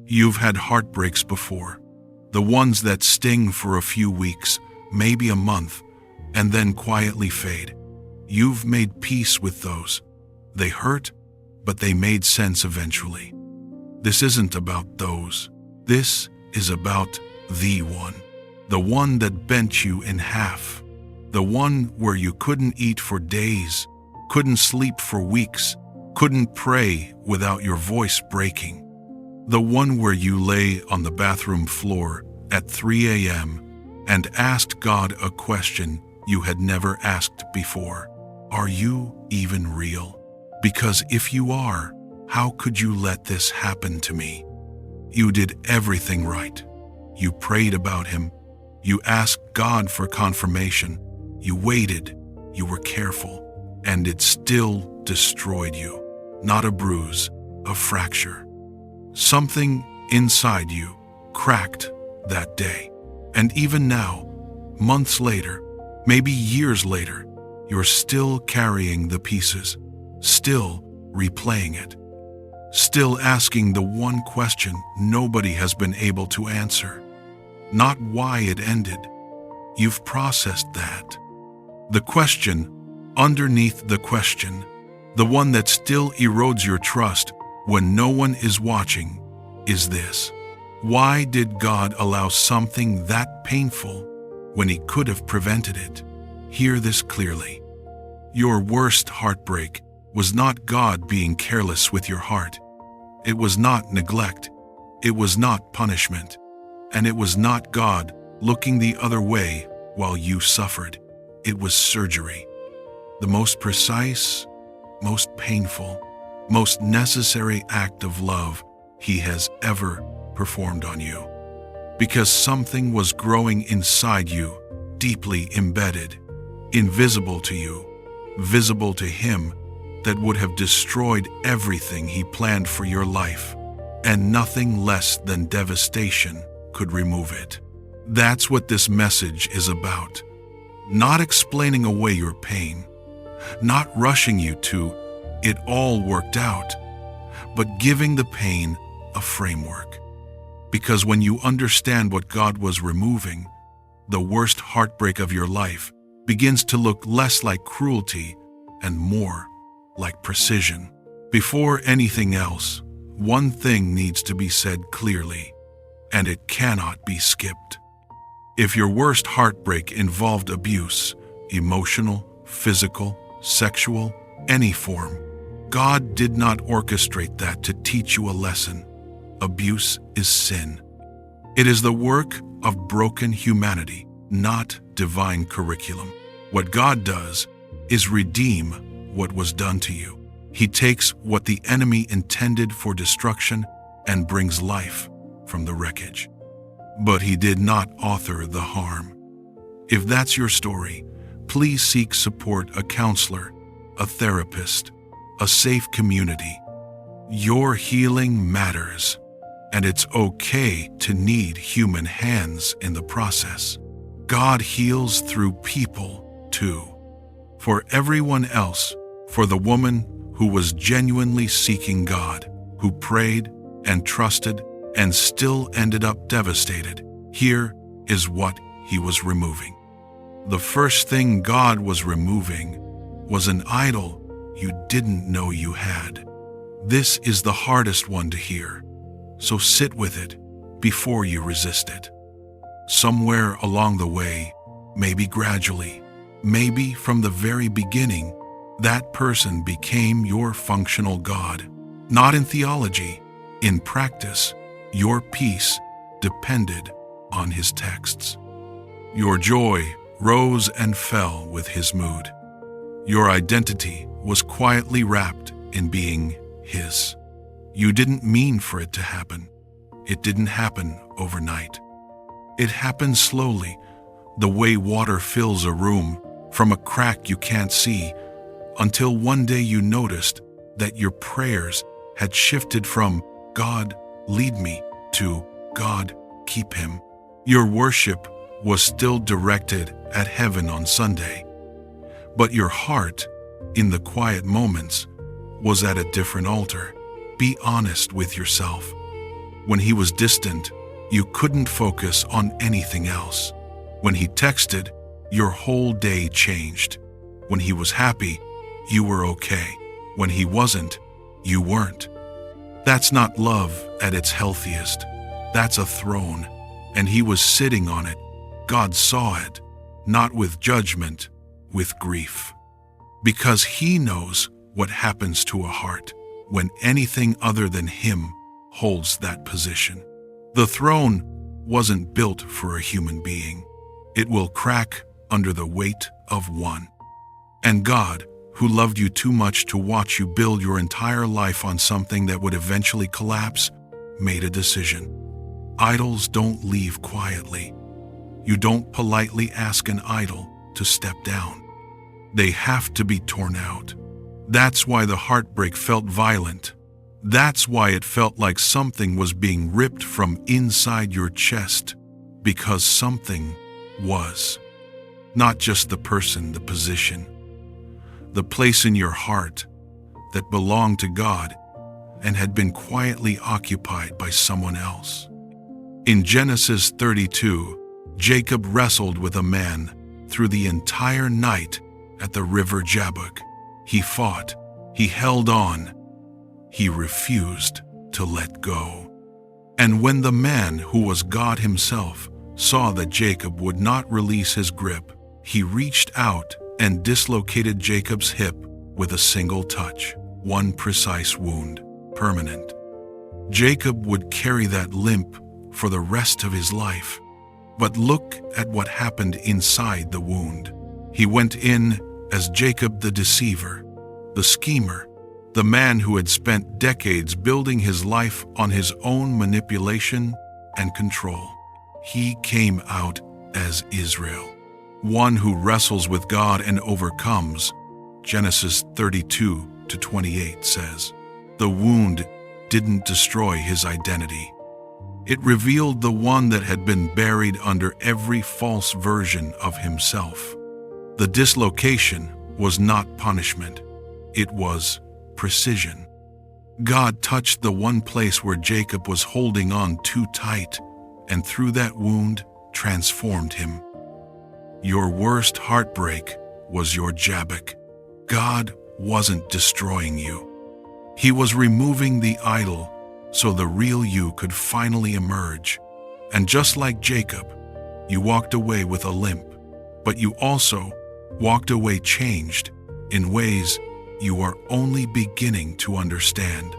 You've had heartbreaks before, the ones that sting for a few weeks, maybe a month, and then quietly fade. You've made peace with those. They hurt, but they made sense eventually. This isn't about those. This is about the one that bent you in half, the one where you couldn't eat for days, couldn't sleep for weeks, couldn't pray without your voice breaking, the one where you lay on the bathroom floor at 3 a.m. and asked God a question you had never asked before. Are you even real? Because if you are, how could you let this happen to me? You did everything right. You prayed about him. You asked God for confirmation. You waited. You were careful. And it still destroyed you. Not a bruise, a fracture. Something inside you cracked that day. And even now, months later, maybe years later, you're still carrying the pieces, still replaying it, still asking the one question nobody has been able to answer. Not why it ended. You've processed that. The question underneath the question, the one that still erodes your trust when no one is watching, is this. Why did God allow something that painful when he could have prevented it? Hear this clearly. Your worst heartbreak was not God being careless with your heart. It was not neglect. It was not punishment. And it was not God looking the other way while you suffered. It was surgery. The most precise, most painful, most necessary act of love he has ever performed on you. Because something was growing inside you, deeply embedded, invisible to you, visible to him, that would have destroyed everything he planned for your life, and nothing less than devastation could remove it. That's what this message is about. Not explaining away your pain, not rushing you to "it all worked out," but giving the pain a framework. Because when you understand what God was removing, the worst heartbreak of your life begins to look less like cruelty and more like precision. Before anything else, one thing needs to be said clearly, and it cannot be skipped. If your worst heartbreak involved abuse, emotional, physical, sexual, any form, God did not orchestrate that to teach you a lesson. Abuse is sin. It is the work of broken humanity, not divine curriculum. What God does is redeem what was done to you. He takes what the enemy intended for destruction and brings life from the wreckage. But he did not author the harm. If that's your story, please seek support, a counselor, a therapist, a safe community. Your healing matters, and it's okay to need human hands in the process. God heals through people, too. For everyone else, for the woman who was genuinely seeking God, who prayed and trusted and still ended up devastated, here is what he was removing. The first thing God was removing was an idol you didn't know you had. This is the hardest one to hear, so sit with it before you resist it. Somewhere along the way, maybe gradually, maybe from the very beginning, that person became your functional God. Not in theology, in practice, your peace depended on his texts. Your joy rose and fell with his mood. Your identity was quietly wrapped in being his. You didn't mean for it to happen. It didn't happen overnight. It happened slowly, the way water fills a room from a crack you can't see, until one day you noticed that your prayers had shifted from "God, lead me" to "God, keep him." Your worship was still directed at heaven on Sunday, but your heart, in the quiet moments, was at a different altar. Be honest with yourself. When he was distant, you couldn't focus on anything else. When he texted, your whole day changed. When he was happy, you were okay. When he wasn't, you weren't. That's not love at its healthiest. That's a throne, and he was sitting on it. God saw it, not with judgment, with grief. Because he knows what happens to a heart when anything other than him holds that position. The throne wasn't built for a human being. It will crack under the weight of one. And God, who loved you too much to watch you build your entire life on something that would eventually collapse, made a decision. Idols don't leave quietly. You don't politely ask an idol to step down. They have to be torn out. That's why the heartbreak felt violent. That's why it felt like something was being ripped from inside your chest, because something was. Not just the person, the position, the place in your heart that belonged to God and had been quietly occupied by someone else. In Genesis 32, Jacob wrestled with a man through the entire night at the river Jabbok. He fought, he held on, he refused to let go. And when the man, who was God himself, saw that Jacob would not release his grip, he reached out and dislocated Jacob's hip with a single touch, one precise wound, permanent. Jacob would carry that limp for the rest of his life. But look at what happened inside the wound. He went in as Jacob the deceiver, the schemer, the man who had spent decades building his life on his own manipulation and control. He came out as Israel, one who wrestles with God and overcomes. Genesis 32-28 says, the wound didn't destroy his identity. It revealed the one that had been buried under every false version of himself. The dislocation was not punishment. It was precision. God touched the one place where Jacob was holding on too tight, and through that wound transformed him. Your worst heartbreak was your Jabbok. God wasn't destroying you. He was removing the idol so the real you could finally emerge. And just like Jacob, you walked away with a limp, but you also walked away changed in ways you are only beginning to understand.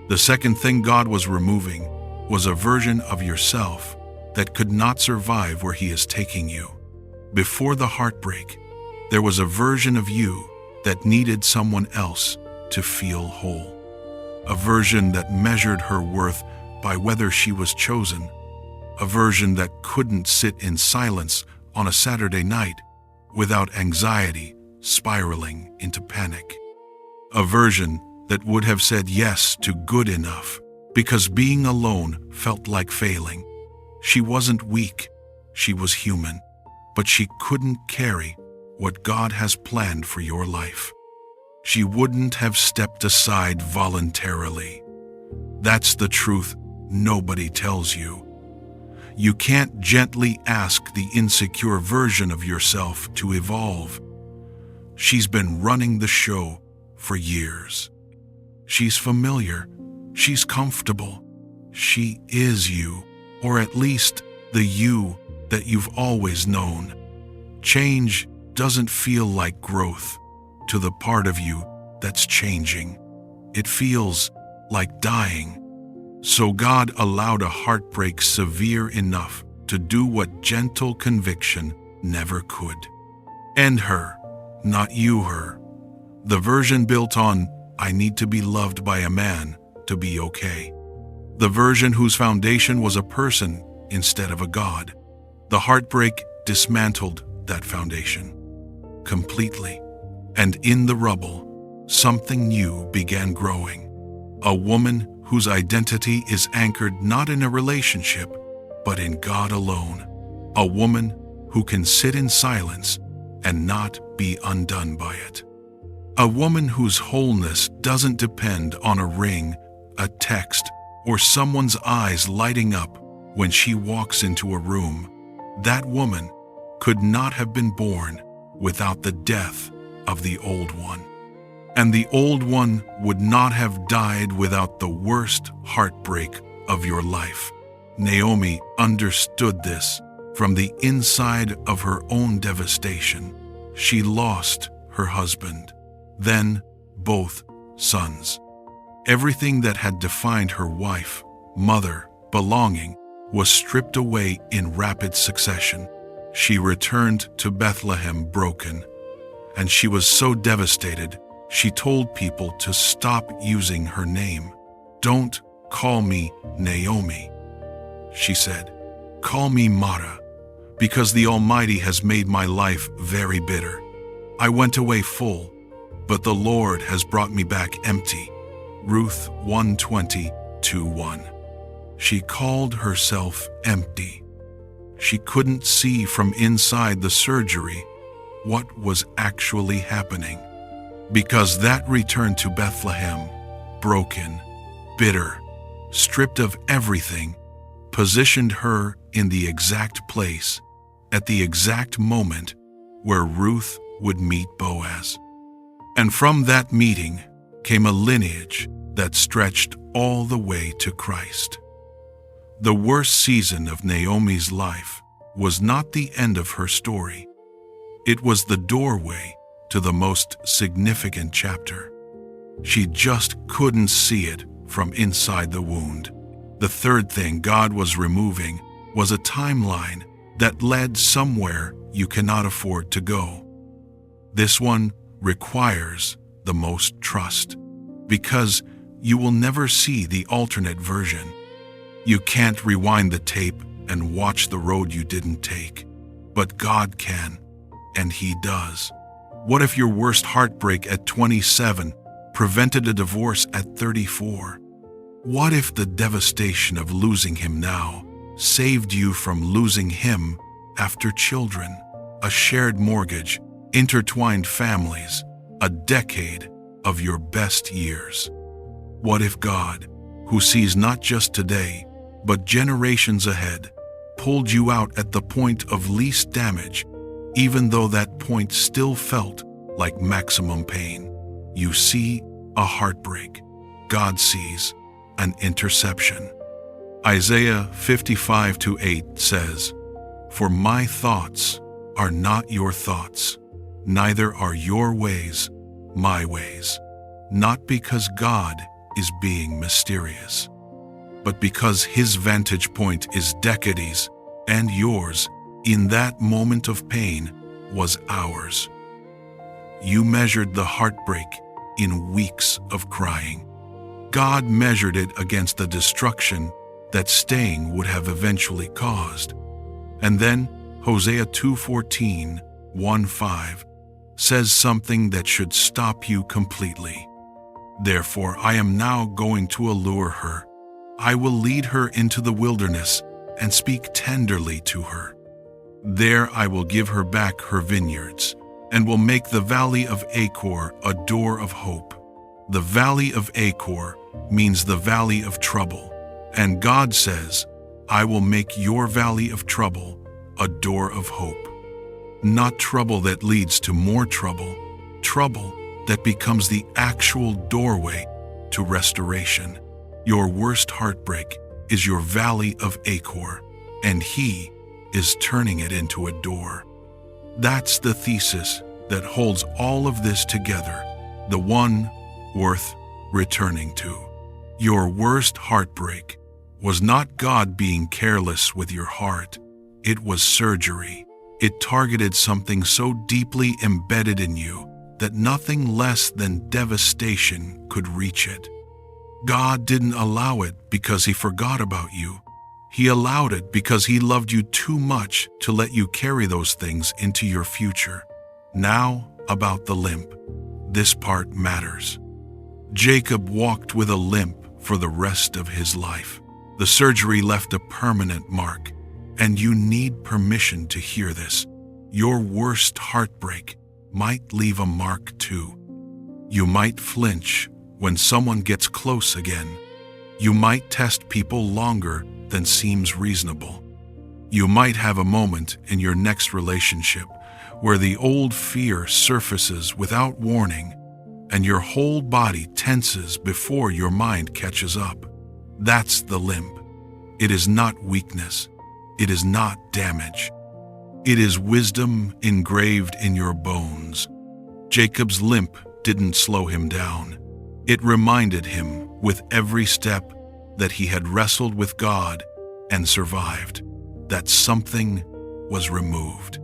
The second thing God was removing was a version of yourself that could not survive where he is taking you. Before the heartbreak, there was a version of you that needed someone else to feel whole. A version that measured her worth by whether she was chosen. A version that couldn't sit in silence on a Saturday night without anxiety spiraling into panic. A version that would have said yes to good enough because being alone felt like failing. She wasn't weak, she was human, but she couldn't carry what God has planned for your life. She wouldn't have stepped aside voluntarily. That's the truth nobody tells you. You can't gently ask the insecure version of yourself to evolve. She's been running the show for years. She's familiar. She's comfortable. She is you, or at least the you that you've always known. Change doesn't feel like growth to the part of you that's changing. It feels like dying. So God allowed a heartbreak severe enough to do what gentle conviction never could. End her, not you her. The version built on, I need to be loved by a man to be okay. The version whose foundation was a person instead of a God. The heartbreak dismantled that foundation completely. And in the rubble, something new began growing. A woman whose identity is anchored not in a relationship, but in God alone. A woman who can sit in silence and not be undone by it. A woman whose wholeness doesn't depend on a ring, a text, or someone's eyes lighting up when she walks into a room, that woman could not have been born without the death of the old one. And the old one would not have died without the worst heartbreak of your life. Naomi understood this from the inside of her own devastation. She lost her husband, then both sons. Everything that had defined her wife, mother, belonging was stripped away in rapid succession. She returned to Bethlehem broken, and she was so devastated, she told people to stop using her name. "Don't call me Naomi," she said. "Call me Mara, because the Almighty has made my life very bitter. I went away full, but the Lord has brought me back empty." Ruth 1:20-1. She called herself empty. She couldn't see from inside the surgery what was actually happening, because that return to Bethlehem, broken, bitter, stripped of everything, positioned her in the exact place, at the exact moment where Ruth would meet Boaz. And from that meeting came a lineage that stretched all the way to Christ. The worst season of Naomi's life was not the end of her story. It was the doorway to the most significant chapter. She just couldn't see it from inside the wound. The third thing God was removing was a timeline that led somewhere you cannot afford to go. This one requires the most trust, because you will never see the alternate version. You can't rewind the tape and watch the road you didn't take, but God can, and He does. What if your worst heartbreak at 27 prevented a divorce at 34? What if the devastation of losing him now saved you from losing him after children, a shared mortgage, intertwined families, a decade of your best years? What if God, who sees not just today, but generations ahead, pulled you out at the point of least damage, even though that point still felt like maximum pain? You see a heartbreak. God sees an interception. Isaiah 55:8 says, "For my thoughts are not your thoughts, neither are your ways my ways." Not because God is being mysterious, but because His vantage point is decades, and yours, in that moment of pain, was ours. You measured the heartbreak in weeks of crying. God measured it against the destruction that staying would have eventually caused. And then Hosea 2:14-1:5 says something that should stop you completely. "Therefore I am now going to allure her. I will lead her into the wilderness and speak tenderly to her. There I will give her back her vineyards, and will make the valley of Achor a door of hope." The valley of Achor means the valley of trouble, and God says, "I will make your valley of trouble a door of hope." Not trouble that leads to more trouble, trouble that becomes the actual doorway to restoration. Your worst heartbreak is your valley of Achor, and He is turning it into a door. That's the thesis that holds all of this together, the one worth returning to. Your worst heartbreak was not God being careless with your heart. It was surgery. It targeted something so deeply embedded in you that nothing less than devastation could reach it. God didn't allow it because He forgot about you. He allowed it because He loved you too much to let you carry those things into your future. Now, about the limp. This part matters. Jacob walked with a limp for the rest of his life. The surgery left a permanent mark, and you need permission to hear this. Your worst heartbreak might leave a mark too. You might flinch when someone gets close again. You might test people longer than seems reasonable. You might have a moment in your next relationship where the old fear surfaces without warning, and your whole body tenses before your mind catches up. That's the limp. It is not weakness. It is not damage. It is wisdom engraved in your bones. Jacob's limp didn't slow him down. It reminded him with every step that he had wrestled with God and survived, that something was removed,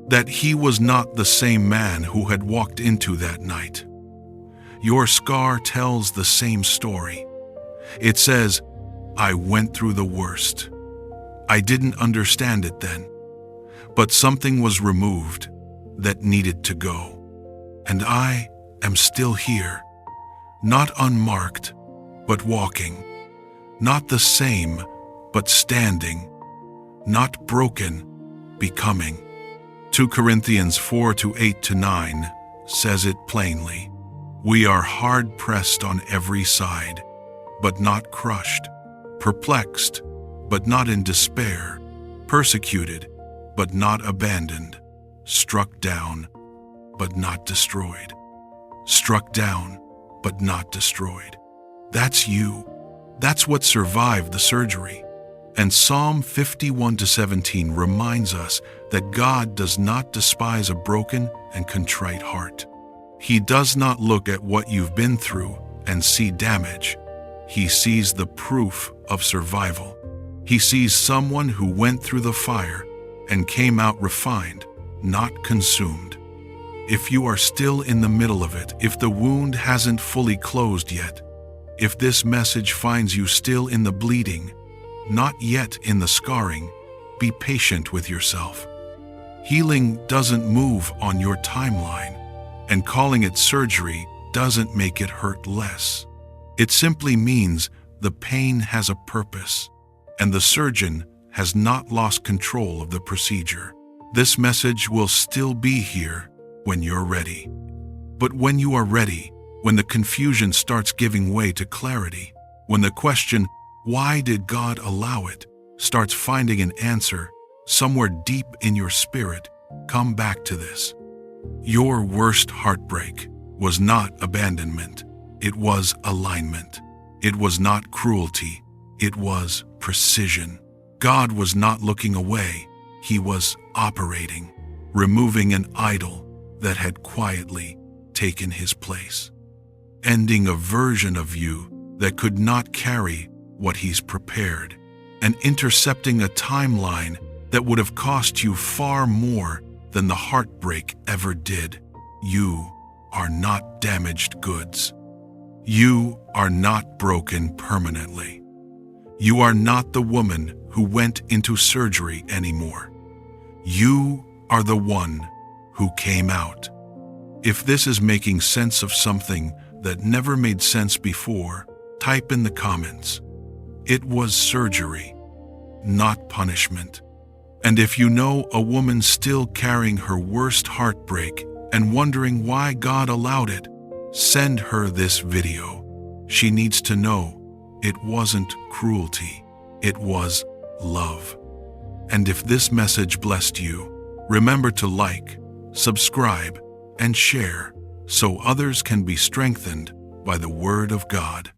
that he was not the same man who had walked into that night. Your scar tells the same story. It says, I went through the worst. I didn't understand it then, but something was removed that needed to go. And I am still here, not unmarked, but walking, not the same, but standing, not broken, becoming. 2 Corinthians 4:8-9 says it plainly. We are hard-pressed on every side, but not crushed, perplexed, but not in despair, persecuted, but not abandoned, struck down, but not destroyed. Struck down, but not destroyed. That's you. That's what survived the surgery. And Psalm 51:17 reminds us that God does not despise a broken and contrite heart. He does not look at what you've been through and see damage. He sees the proof of survival. He sees someone who went through the fire and came out refined, not consumed. If you are still in the middle of it, if the wound hasn't fully closed yet, if this message finds you still in the bleeding, not yet in the scarring, be patient with yourself. Healing doesn't move on your timeline, and calling it surgery doesn't make it hurt less. It simply means the pain has a purpose, and the surgeon has not lost control of the procedure. This message will still be here when you're ready. But when you are ready, when the confusion starts giving way to clarity, when the question, why did God allow it, starts finding an answer somewhere deep in your spirit, come back to this. Your worst heartbreak was not abandonment. It was alignment. It was not cruelty. It was precision. God was not looking away. He was operating, removing an idol that had quietly taken his place, ending a version of you that could not carry what he's prepared, and intercepting a timeline that would have cost you far more than the heartbreak ever did. You are not damaged goods. You are not broken permanently. You are not the woman who went into surgery anymore. You are the one who came out. If this is making sense of something that never made sense before, type in the comments. It was surgery, not punishment. And if you know a woman still carrying her worst heartbreak and wondering why God allowed it, send her this video. She needs to know it wasn't cruelty, it was love. And if this message blessed you, remember to like, subscribe, and share so others can be strengthened by the Word of God.